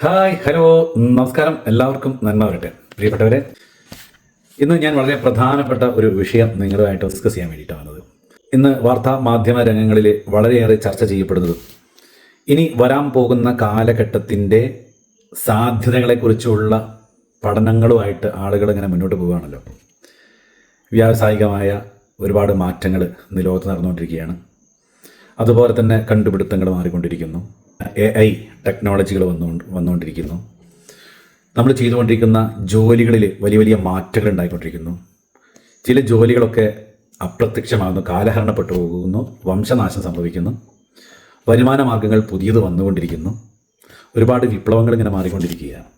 Hi, hello, നമസ്കാരം. എല്ലാവർക്കും നന്മ വരട്ടെ. പ്രിയപ്പെട്ടവരെ, ഇന്ന് ഞാൻ വളരെ പ്രധാനപ്പെട്ട ഒരു വിഷയം നിങ്ങളുമായിട്ട് ഡിസ്കസ് ചെയ്യാൻ വേണ്ടിയിട്ടാണ് വന്നത്. ഇന്ന് വാർത്താ മാധ്യമ രംഗങ്ങളിൽ വളരെയേറെ ചർച്ച ചെയ്യപ്പെടുന്നതും ഇനി വരാൻ പോകുന്ന കാലഘട്ടത്തിൻ്റെ സാധ്യതകളെക്കുറിച്ചുള്ള പഠനങ്ങളുമായിട്ട് ആളുകൾ ഇങ്ങനെ മുന്നോട്ട് പോവുകയാണല്ലോ. വ്യാവസായികമായ ഒരുപാട് മാറ്റങ്ങൾ ഇന്ന് ലോകത്ത് നടന്നുകൊണ്ടിരിക്കുകയാണ്. അതുപോലെ തന്നെ കണ്ടുപിടുത്തങ്ങൾ മാറിക്കൊണ്ടിരിക്കുന്നു. AI ടെക്നോളജികൾ വന്നുകൊണ്ടിരിക്കുന്നു. നമ്മൾ ചെയ്തുകൊണ്ടിരിക്കുന്ന ജോലികളിൽ വലിയ വലിയ മാറ്റങ്ങൾ ഉണ്ടായിക്കൊണ്ടിരിക്കുന്നു. ചില ജോലികളൊക്കെ അപ്രത്യക്ഷമാകുന്നു, കാലഹരണപ്പെട്ടു പോകുന്നു, വംശനാശം സംഭവിക്കുന്നു. വരുമാന മാർഗ്ഗങ്ങൾ പുതിയത് വന്നുകൊണ്ടിരിക്കുന്നു. ഒരുപാട് വിപ്ലവങ്ങൾ ഇങ്ങനെ മാറിക്കൊണ്ടിരിക്കുകയാണ്.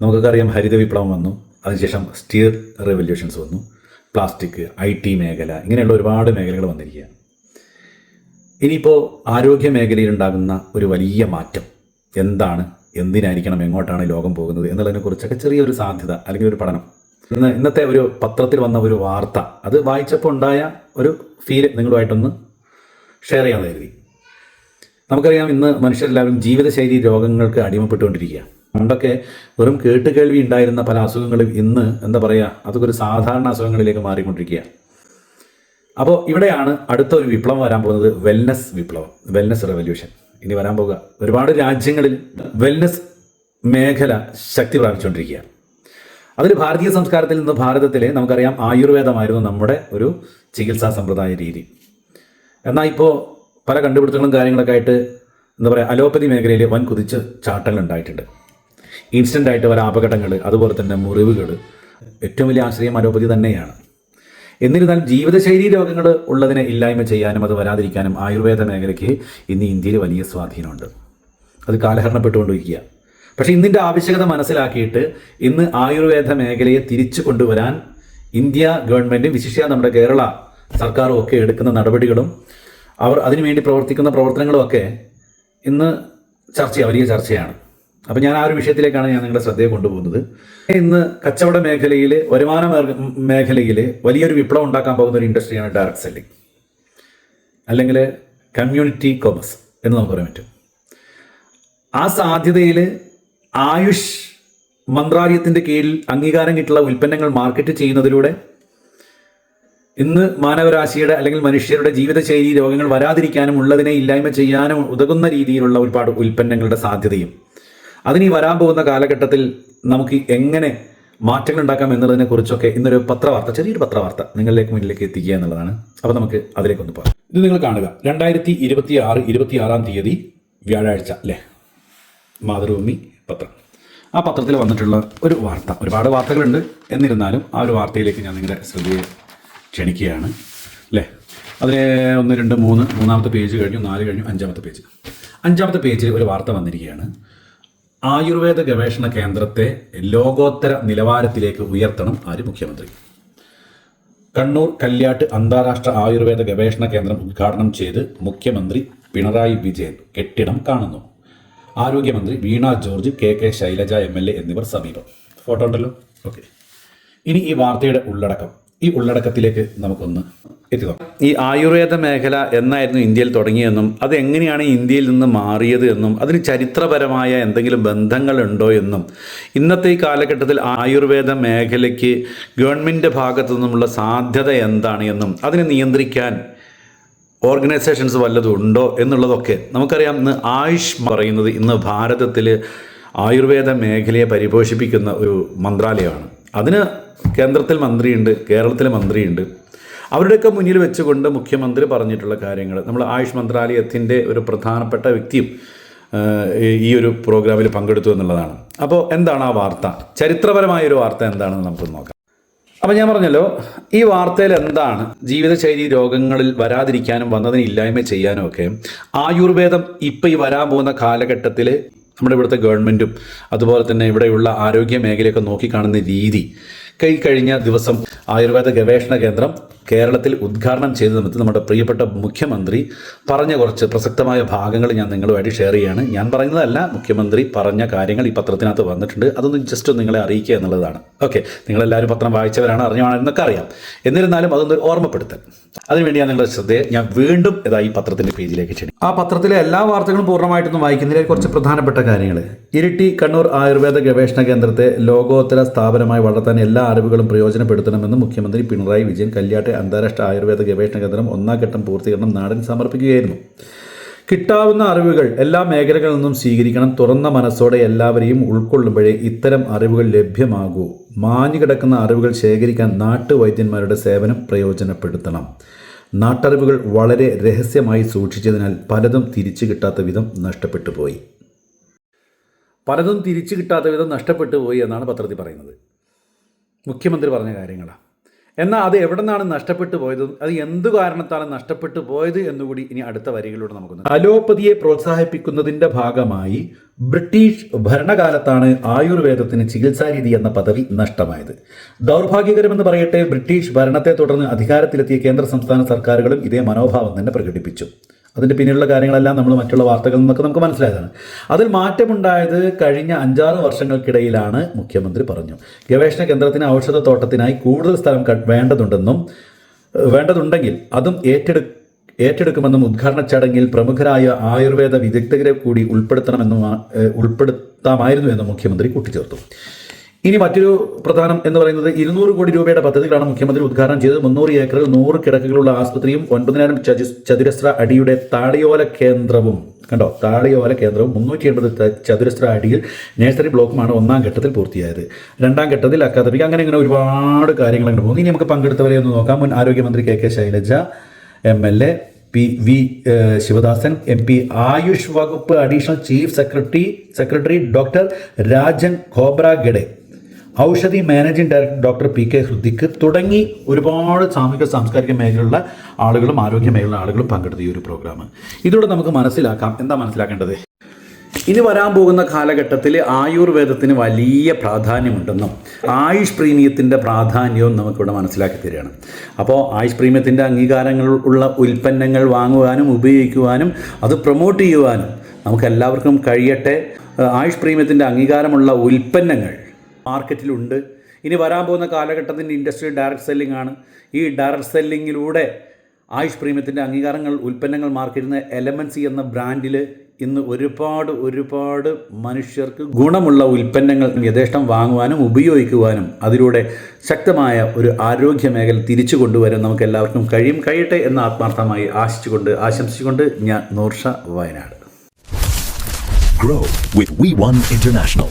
നമുക്കൊക്കെ അറിയാം, ഹരിത വിപ്ലവം വന്നു, അതിനുശേഷം സ്റ്റീൽ റെവല്യൂഷൻസ് വന്നു, പ്ലാസ്റ്റിക്, IT മേഖല, ഇങ്ങനെയുള്ള ഒരുപാട് മേഖലകൾ വന്നിരിക്കുകയാണ്. ഇനിയിപ്പോൾ ആരോഗ്യ മേഖലയിൽ ഉണ്ടാകുന്ന ഒരു വലിയ മാറ്റം എന്താണ്, എന്തിനായിരിക്കണം, എങ്ങോട്ടാണ് ലോകം പോകുന്നത് എന്നുള്ളതിനെക്കുറിച്ചൊക്കെ ചെറിയൊരു സാധ്യത അല്ലെങ്കിൽ ഒരു പഠനം ഇന്നത്തെ ഒരു പത്രത്തിൽ വന്ന ഒരു വാർത്ത, അത് വായിച്ചപ്പോൾ ഉണ്ടായ ഒരു ഫീല് നിങ്ങളുമായിട്ടൊന്ന് ഷെയർ ചെയ്യാമെന്ന് കരുതി. നമുക്കറിയാം, ഇന്ന് മനുഷ്യരെല്ലാവരും ജീവിതശൈലി രോഗങ്ങൾക്ക് അടിമപ്പെട്ടുകൊണ്ടിരിക്കുകയാണ്. പണ്ടൊക്കെ വെറും കേട്ടുകേൾവി ഉണ്ടായിരുന്ന പല അസുഖങ്ങളും ഇന്ന് എന്താ പറയുക, അതൊക്കെ ഒരു സാധാരണ അസുഖങ്ങളിലേക്ക് മാറിക്കൊണ്ടിരിക്കുകയാണ്. അപ്പോൾ ഇവിടെയാണ് അടുത്ത ഒരു വിപ്ലവം വരാൻ പോകുന്നത്, വെൽനസ് വിപ്ലവം, വെൽനസ് റെവല്യൂഷൻ ഇനി വരാൻ പോകുക. ഒരുപാട് രാജ്യങ്ങളിൽ വെൽനസ് മേഖല ശക്തി പ്രാപിച്ചുകൊണ്ടിരിക്കുകയാണ്. അതിൽ ഭാരതീയ സംസ്കാരത്തിൽ നിന്ന് ഭാരതത്തിൽ നമുക്കറിയാം, ആയുർവേദമായിരുന്നു നമ്മുടെ ഒരു ചികിത്സാ സമ്പ്രദായ രീതി. എന്നാൽ ഇപ്പോൾ പല കണ്ടുപിടുത്തങ്ങളും കാര്യങ്ങളൊക്കെ ആയിട്ട് എന്താ പറയുക, അലോപ്പതി മേഖലയിൽ വൻ കുതിച്ച് ചാട്ടങ്ങൾ ഉണ്ടായിട്ടുണ്ട്. ഇൻസ്റ്റൻ്റായിട്ട് പല അപകടങ്ങൾ, അതുപോലെ തന്നെ മുറിവുകൾ, ഏറ്റവും വലിയ ആശ്രയം അലോപ്പതി തന്നെയാണ്. എന്നിരുന്നാലും ജീവിതശൈലി രോഗങ്ങൾ ഉള്ളതിനെ ഇല്ലായ്മ ചെയ്യാനും അത് വരാതിരിക്കാനും ആയുർവേദ മേഖലയ്ക്ക് ഇന്ന് ഇന്ത്യയിൽ വലിയ സ്വാധീനമുണ്ട്. അത് കാലഹരണപ്പെട്ടുകൊണ്ടിരിക്കുക. പക്ഷേ ഇന്നിൻ്റെ ആവശ്യകത മനസ്സിലാക്കിയിട്ട് ഇന്ന് ആയുർവേദ മേഖലയെ തിരിച്ചു കൊണ്ടുവരാൻ ഇന്ത്യ ഗവൺമെൻറ്, വിശിഷ്യ നമ്മുടെ കേരള സർക്കാരും ഒക്കെ എടുക്കുന്ന നടപടികളും അവർ അതിനുവേണ്ടി പ്രവർത്തിക്കുന്ന പ്രവർത്തനങ്ങളും ഒക്കെ ഇന്ന് വലിയ ചർച്ചയാണ്. അപ്പോൾ ഞാൻ ആ ഒരു വിഷയത്തിലേക്കാണ് ഞാൻ നിങ്ങളുടെ ശ്രദ്ധയെ കൊണ്ടുപോകുന്നത്. ഇന്ന് കച്ചവട മേഖലയിൽ, വരുമാന മേഖലയിൽ വലിയൊരു വിപ്ലവം ഉണ്ടാക്കാൻ പോകുന്ന ഒരു ഇൻഡസ്ട്രിയാണ് ഡയറക്റ്റ് സെല്ലിംഗ്, അല്ലെങ്കിൽ കമ്മ്യൂണിറ്റി കൊമേഴ്സ് എന്ന് നമുക്ക് പറയാൻ പറ്റും. ആ സാധ്യതയിൽ ആയുഷ് മന്ത്രാലയത്തിൻ്റെ കീഴിൽ അംഗീകാരം കിട്ടുള്ള ഉൽപ്പന്നങ്ങൾ മാർക്കറ്റ് ചെയ്യുന്നതിലൂടെ ഇന്ന് മാനവരാശിയുടെ അല്ലെങ്കിൽ മനുഷ്യരുടെ ജീവിതശൈലി രോഗങ്ങൾ വരാതിരിക്കാനും ഉള്ളതിനെ ഇല്ലായ്മ ചെയ്യാനും ഉതകുന്ന രീതിയിലുള്ള ഒരുപാട് ഉൽപ്പന്നങ്ങളുടെ സാധ്യതയും അതിന് ഈ വരാൻ പോകുന്ന കാലഘട്ടത്തിൽ നമുക്ക് എങ്ങനെ മാറ്റങ്ങൾ ഉണ്ടാക്കാം എന്നതിനെക്കുറിച്ചൊക്കെ ഇന്നൊരു പത്രവാർത്ത, ചെറിയൊരു പത്രവാർത്ത നിങ്ങളിലേക്ക് മുന്നിലേക്ക് എത്തിക്കുക എന്നുള്ളതാണ്. അപ്പോൾ നമുക്ക് അതിലേക്കൊന്ന് പോകാം. ഇത് നിങ്ങൾ കാണുക, 2026 തീയതി വ്യാഴാഴ്ച അല്ലേ, മാതൃഭൂമി പത്രം. ആ പത്രത്തിൽ വന്നിട്ടുള്ള ഒരു വാർത്ത, ഒരുപാട് വാർത്തകളുണ്ട്, എന്നിരുന്നാലും ആ ഒരു വാർത്തയിലേക്ക് ഞാൻ നിങ്ങളുടെ ശ്രദ്ധയെ ക്ഷണിക്കുകയാണ് അല്ലേ. അതിന് 1, 2, 3, മൂന്നാമത്തെ പേജ് കഴിഞ്ഞു, 4 കഴിഞ്ഞു, 5-ാമത്തെ പേജിൽ ഒരു വാർത്ത വന്നിരിക്കുകയാണ്. ആയുർവേദ ഗവേഷണ കേന്ദ്രത്തെ ലോകോത്തര നിലവാരത്തിലേക്ക് ഉയർത്തണം മുഖ്യമന്ത്രി. കണ്ണൂർ കല്യാട്ട് അന്താരാഷ്ട്ര ആയുർവേദ ഗവേഷണ കേന്ദ്രം ഉദ്ഘാടനം ചെയ്ത് മുഖ്യമന്ത്രി പിണറായി വിജയൻ കെട്ടിടം കാണുന്നു. ആരോഗ്യമന്ത്രി വീണ ജോർജ്, KK ശൈലജ MLA എന്നിവർ സമീപം. ഫോട്ടോ ഉണ്ടല്ലോ, ഓക്കെ. ഇനി ഈ വാർത്തയുടെ ഉള്ളടക്കം, ഈ ഉള്ളടക്കത്തിലേക്ക് നമുക്കൊന്ന് എത്തിക്കാം. ഈ ആയുർവേദ മേഖല എന്നായിരുന്നു ഇന്ത്യയിൽ തുടങ്ങിയെന്നും അത് എങ്ങനെയാണ് ഇന്ത്യയിൽ നിന്ന് മാറിയത് എന്നും അതിന് ചരിത്രപരമായ എന്തെങ്കിലും ബന്ധങ്ങളുണ്ടോ എന്നും ഇന്നത്തെ ഈ കാലഘട്ടത്തിൽ ആയുർവേദ മേഖലയ്ക്ക് ഗവൺമെൻറ് ഭാഗത്തു നിന്നുമുള്ള സാധ്യത എന്താണ് എന്നും അതിനെ നിയന്ത്രിക്കാൻ ഓർഗനൈസേഷൻസ് വല്ലതും ഉണ്ടോ എന്നുള്ളതൊക്കെ നമുക്കറിയാം. ഇന്ന് ആയുഷ് പറയുന്നത് ഇന്ന് ഭാരതത്തിൽ ആയുർവേദ മേഖലയെ പരിപോഷിപ്പിക്കുന്ന ഒരു മന്ത്രാലയമാണ്. അതിന് കേന്ദ്രത്തിൽ മന്ത്രിയുണ്ട്, കേരളത്തിൽ മന്ത്രിയുണ്ട്. അവരുടെയൊക്കെ മുന്നിൽ വെച്ചുകൊണ്ട് മുഖ്യമന്ത്രി പറഞ്ഞിട്ടുള്ള കാര്യങ്ങൾ, നമ്മൾ ആയുഷ് മന്ത്രാലയത്തിൻ്റെ ഒരു പ്രധാനപ്പെട്ട വ്യക്തിയും ഈ ഒരു പ്രോഗ്രാമിൽ പങ്കെടുത്തു എന്നുള്ളതാണ്. അപ്പോൾ എന്താണ് ആ വാർത്ത, ചരിത്രപരമായൊരു വാർത്ത എന്താണെന്ന് നമുക്ക് നോക്കാം. അപ്പോൾ ഞാൻ പറഞ്ഞല്ലോ, ഈ വാർത്തയിൽ എന്താണ്, ജീവിതശൈലി രോഗങ്ങളിൽ വരാതിരിക്കാനും വന്നതിന് ഇല്ലായ്മ ചെയ്യാനും ഒക്കെ ആയുർവേദം ഇപ്പോൾ ഈ വരാൻ പോകുന്ന കാലഘട്ടത്തിൽ നമ്മുടെ ഇവിടുത്തെ ഗവൺമെൻറ്റും അതുപോലെ തന്നെ ഇവിടെയുള്ള ആരോഗ്യ മേഖലയൊക്കെ നോക്കിക്കാണുന്ന രീതി, കഴിഞ്ഞ ദിവസം ആയുർവേദ ഗവേഷണ കേന്ദ്രം കേരളത്തിൽ ഉദ്ഘാടനം ചെയ്ത സമയത്ത് നമ്മുടെ പ്രിയപ്പെട്ട മുഖ്യമന്ത്രി പറഞ്ഞ കുറച്ച് പ്രസക്തമായ ഭാഗങ്ങൾ ഞാൻ നിങ്ങളുമായിട്ട് ഷെയർ ചെയ്യുകയാണ്. ഞാൻ പറയുന്നതല്ല, മുഖ്യമന്ത്രി പറഞ്ഞ കാര്യങ്ങൾ ഈ പത്രത്തിനകത്ത് വന്നിട്ടുണ്ട്. അതൊന്ന് ജസ്റ്റ് നിങ്ങളെ അറിയിക്കുക എന്നുള്ളതാണ്. ഓക്കെ, നിങ്ങളെല്ലാവരും പത്രം വായിച്ചവരാണ്, അറിഞ്ഞാണെന്നൊക്കെ അറിയാം. എന്നിരുന്നാലും അതൊന്ന് ഓർമ്മപ്പെടുത്തൽ. അതിനുവേണ്ടി ഞാൻ നിങ്ങളുടെ ശ്രദ്ധയെ ഞാൻ വീണ്ടും ഈ പത്രത്തിൻ്റെ പേജിലേക്ക് ക്ഷണിക്കും. ആ പത്രത്തിലെ എല്ലാ വാർത്തകളും പൂർണ്ണമായിട്ടൊന്നും വായിക്കുന്നില്ല. കുറച്ച് പ്രധാനപ്പെട്ട കാര്യങ്ങൾ. ഇരിട്ടി കണ്ണൂർ ആയുർവേദ ഗവേഷണ കേന്ദ്രത്തെ ലോകോത്തര സ്ഥാപനമായി വളർത്താൻ എല്ലാ അറിവുകളും പ്രയോജനപ്പെടുത്തണമെന്ന് മുഖ്യമന്ത്രി പിണറായി വിജയൻ കല്യാട്ടെ അന്താരാഷ്ട്ര ആയുർവേദ ഗവേഷണ കേന്ദ്രം 1ാം ഘട്ടം പൂർത്തീകരണം നാടിന് സമർപ്പിക്കുകയായിരുന്നു. കിട്ടാവുന്ന അറിവുകൾ എല്ലാ മേഖലകളിൽ നിന്നും സ്വീകരിക്കണം. തുറന്ന മനസ്സോടെ എല്ലാവരെയും ഉൾക്കൊള്ളുമ്പോഴേ ഇത്തരം അറിവുകൾ ലഭ്യമാകൂ. മാഞ്ഞുകിടക്കുന്ന അറിവുകൾ ശേഖരിക്കാൻ നാട്ടുവൈദ്യന്മാരുടെ സേവനം പ്രയോജനപ്പെടുത്തണം. നാട്ടറിവുകൾ വളരെ രഹസ്യമായി സൂക്ഷിച്ചതിനാൽ പലതും തിരിച്ചു കിട്ടാത്ത വിധം നഷ്ടപ്പെട്ടു പോയി. എന്നാണ് പത്രത്തിൽ പറയുന്നത്. മുഖ്യമന്ത്രി പറഞ്ഞ കാര്യങ്ങളാണ്. എന്നാൽ അത് എവിടെ നിന്നാണ് നഷ്ടപ്പെട്ടു പോയതും അത് എന്തു കാരണത്താണ് നഷ്ടപ്പെട്ടു പോയത് എന്നുകൂടി ഇനി അടുത്ത വരികളിലൂടെ നമുക്ക്. അലോപ്പതിയെ പ്രോത്സാഹിപ്പിക്കുന്നതിൻ്റെ ഭാഗമായി ബ്രിട്ടീഷ് ഭരണകാലത്താണ് ആയുർവേദത്തിന് ചികിത്സാരീതി എന്ന പദവി നഷ്ടമായത്. ദൗർഭാഗ്യകരമെന്ന് പറയട്ടെ, ബ്രിട്ടീഷ് ഭരണത്തെ തുടർന്ന് അധികാരത്തിലെത്തിയ കേന്ദ്ര സംസ്ഥാന സർക്കാരുകളും ഇതേ മനോഭാവം തന്നെ പ്രകടിപ്പിച്ചു. അതിൻ്റെ പിന്നിലുള്ള കാര്യങ്ങളെല്ലാം നമ്മൾ മറ്റുള്ള വാർത്തകളിൽ നിന്നൊക്കെ നമുക്ക് മനസ്സിലായതാണ്. അതിൽ മാറ്റമുണ്ടായത് കഴിഞ്ഞ 5-6 വർഷങ്ങൾക്കിടയിലാണ് മുഖ്യമന്ത്രി പറഞ്ഞു. ഗവേഷണ കേന്ദ്രത്തിന് ഔഷധത്തോട്ടത്തിനായി കൂടുതൽ സ്ഥലം വേണ്ടതുണ്ടെങ്കിൽ അതും ഏറ്റെടുക്കുമെന്നും ഉദ്ഘാടന ചടങ്ങിൽ പ്രമുഖരായ ആയുർവേദ വിദഗ്ധരെ കൂടി ഉൾപ്പെടുത്താമായിരുന്നു എന്നും മുഖ്യമന്ത്രി കൂട്ടിച്ചേർത്തു. ഇനി മറ്റൊരു പ്രധാനം എന്ന് പറയുന്നത് 200 കോടി രൂപയുടെ പദ്ധതികളാണ് മുഖ്യമന്ത്രി ഉദ്ഘാടനം ചെയ്തത്. 300 ഏക്കറിൽ 100 കിടക്കകളുള്ള ആസ്പത്രിയും 9,000 ചതുരശ്ര അടിയുടെ താളിയോല കേന്ദ്രവും 380 ചതുരശ്ര അടിയിൽ നഴ്സറി ബ്ലോക്കുമാണ് 1ാം ഘട്ടത്തിൽ പൂർത്തിയായത്. 2ാം ഘട്ടത്തിൽ അക്കാദമിക് അങ്ങനെ ഒരുപാട് കാര്യങ്ങൾ അങ്ങനെ പോകുന്നു. ഇനി നമുക്ക് പങ്കെടുത്തവരെ ഒന്ന് നോക്കാം. മുൻ ആരോഗ്യമന്ത്രി KK Shailaja, MLA PV Sivadasan, MP Ayush വകുപ്പ് additional chief secretary doctor Rajan Khobragade, Oushadhi managing director doctor PK Hridik തുടങ്ങി ഒരുപാട് സാമൂഹിക സാംസ്കാരിക മേഖലയിലുള്ള ആളുകളും ആരോഗ്യ മേഖലയിലുള്ള ആളുകളും പങ്കെടുത്ത ഈ ഒരു പ്രോഗ്രാം. ഇതിലൂടെ നമുക്ക് എന്താ മനസ്സിലാക്കേണ്ടത്? ഇനി വരാൻ പോകുന്ന കാലഘട്ടത്തിൽ ആയുർവേദത്തിന് വലിയ പ്രാധാന്യമുണ്ടെന്നും ആയുഷ് പ്രീമിയത്തിൻ്റെ പ്രാധാന്യവും നമുക്കിവിടെ മനസ്സിലാക്കി തരികയാണ്. അപ്പോൾ ആയുഷ് പ്രീമിയത്തിൻ്റെ അംഗീകാരങ്ങൾ ഉള്ള ഉൽപ്പന്നങ്ങൾ വാങ്ങുവാനും ഉപയോഗിക്കുവാനും അത് പ്രൊമോട്ട് ചെയ്യുവാനും നമുക്കെല്ലാവർക്കും കഴിയട്ടെ. ആയുഷ് പ്രീമിയത്തിൻ്റെ അംഗീകാരമുള്ള ഉൽപ്പന്നങ്ങൾ മാർക്കറ്റിലുണ്ട്. ഇനി വരാൻ പോകുന്ന കാലഘട്ടത്തിൻ്റെ ഇൻഡസ്ട്രി ഡയറക്റ്റ് സെല്ലിംഗ് ആണ്. ഈ ഡയറക്റ്റ് സെല്ലിങ്ങിലൂടെ ആയുഷ് പ്രീമിയത്തിൻ്റെ അംഗീകാരങ്ങൾ ഉൽപ്പന്നങ്ങൾ മാർക്കറ്റിൽ എലമെൻസി എന്ന ബ്രാൻഡിൽ ഇന്ന് ഒരുപാട് മനുഷ്യർക്ക് ഗുണമുള്ള ഉൽപ്പന്നങ്ങൾ യഥേഷ്ടം വാങ്ങുവാനും ഉപയോഗിക്കുവാനും അതിലൂടെ ശക്തമായ ഒരു ആരോഗ്യ മേഖല തിരിച്ചു കൊണ്ടുവരാൻ നമുക്ക് എല്ലാവർക്കും കഴിയട്ടെ എന്ന് ആത്മാർത്ഥമായി ആശംസിച്ചുകൊണ്ട് ഞാൻ Noorsha, Wayanad. Grow with We One International.